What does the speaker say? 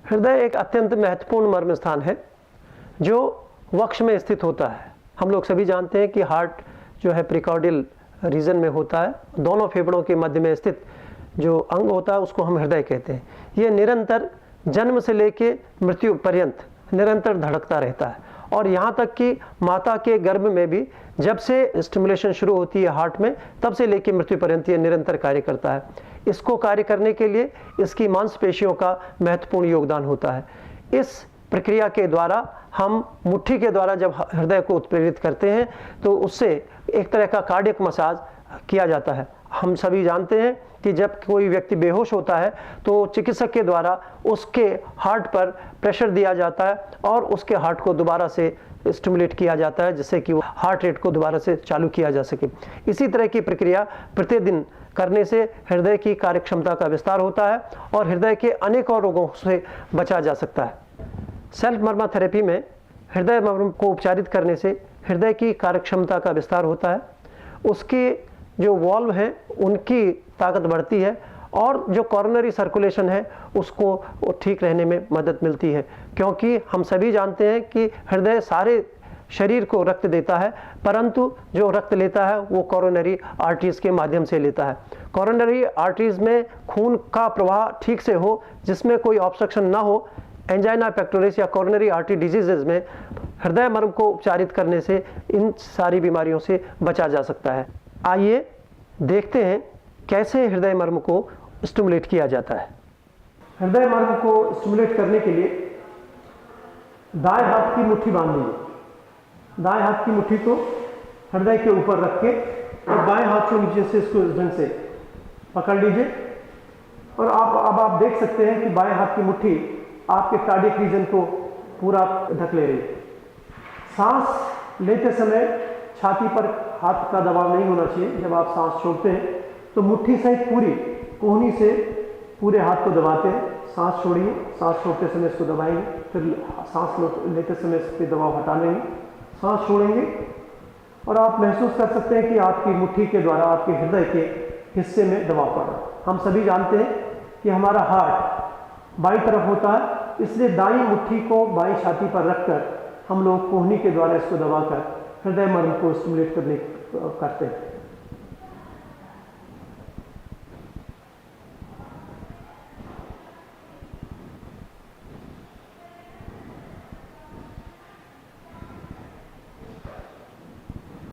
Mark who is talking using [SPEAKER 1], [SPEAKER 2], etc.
[SPEAKER 1] हृदय एक अत्यंत महत्वपूर्ण मर्म स्थान है जो वक्ष में स्थित होता है। हम लोग सभी जानते हैं कि हार्ट जो है प्रीकॉर्डियल रीजन में होता है। दोनों फेफड़ों के मध्य में स्थित जो अंग होता है उसको हम हृदय कहते हैं। ये निरंतर जन्म से लेके मृत्यु पर्यंत निरंतर धड़कता रहता है और यहाँ तक कि माता के गर्भ में भी जब से स्टिमुलेशन शुरू होती है हार्ट में तब से लेके मृत्यु पर्यंत ये निरंतर कार्य करता है। इसको कार्य करने के लिए इसकी मांसपेशियों का महत्वपूर्ण योगदान होता है। इस प्रक्रिया के द्वारा हम मुट्ठी के द्वारा जब हृदय को उत्प्रेरित करते हैं तो उससे एक तरह का कार्डियक मसाज किया जाता है। हम सभी जानते हैं कि जब कोई व्यक्ति बेहोश होता है तो चिकित्सक के द्वारा उसके हार्ट पर प्रेशर दिया जाता है और उसके हार्ट को दोबारा से स्टिमुलेट किया जाता है जिससे कि वो हार्ट रेट को दोबारा से चालू किया जा सके। इसी तरह की प्रक्रिया प्रतिदिन करने से हृदय की कार्यक्षमता का विस्तार होता है और हृदय के अनेक और रोगों से बचा जा सकता है। सेल्फ मर्मा थेरेपी में हृदय मर्म को उपचारित करने से हृदय की कार्यक्षमता का विस्तार होता है, उसके जो वॉल्व हैं उनकी ताकत बढ़ती है और जो कॉरोनरी सर्कुलेशन है उसको ठीक रहने में मदद मिलती है, क्योंकि हम सभी जानते हैं कि हृदय सारे शरीर को रक्त देता है परंतु जो रक्त लेता है वो कॉरोनरी आर्टरीज के माध्यम से लेता है। कॉरोनरी आर्टरीज में खून का प्रवाह ठीक से हो, जिसमें कोई ऑब्स्ट्रक्शन ना हो, एंजाइना पेक्टोरिस या कॉरोनरी आर्टरी डिजीजेज में हृदय मर्म को उपचारित करने से इन सारी बीमारियों से बचा जा सकता है। आइए देखते हैं कैसे हृदय मर्म को स्टिमुलेट किया जाता है। हृदय मर्म को स्टिमुलेट करने के लिए दाएं हाथ की मुट्ठी बांध लीजिए। दाएं हाथ की मुट्ठी को हृदय के ऊपर रख के और बाएं हाथ को नीचे से इसको इस ढंग से पकड़ लीजिए और अब आप देख सकते हैं कि बाएं हाथ की मुट्ठी आपके कार्डियक रीजन को पूरा ढक ले रही है। सांस लेते समय छाती पर हाथ का दबाव नहीं होना चाहिए। जब आप सांस छोड़ते हैं तो मुट्ठी सहित पूरी कोहनी से पूरे हाथ को दबाते हैं। सांस छोड़िए, सांस छोड़ते समय इसको दबाएंगे, फिर सांस लेते समय इस पर दबाव हटा लेंगे, सांस छोड़ेंगे और आप महसूस कर सकते हैं कि आपकी मुट्ठी के द्वारा आपके हृदय के हिस्से में दबाव पड़ रहा है। हम सभी जानते हैं कि हमारा हार्ट बाईं तरफ होता है, इसलिए दाईं मुट्ठी को बाईं छाती पर रखकर हम लोग कोहनी के द्वारा इसको दबाकर हृदय मर्म को स्टिमुलेट करते हैं।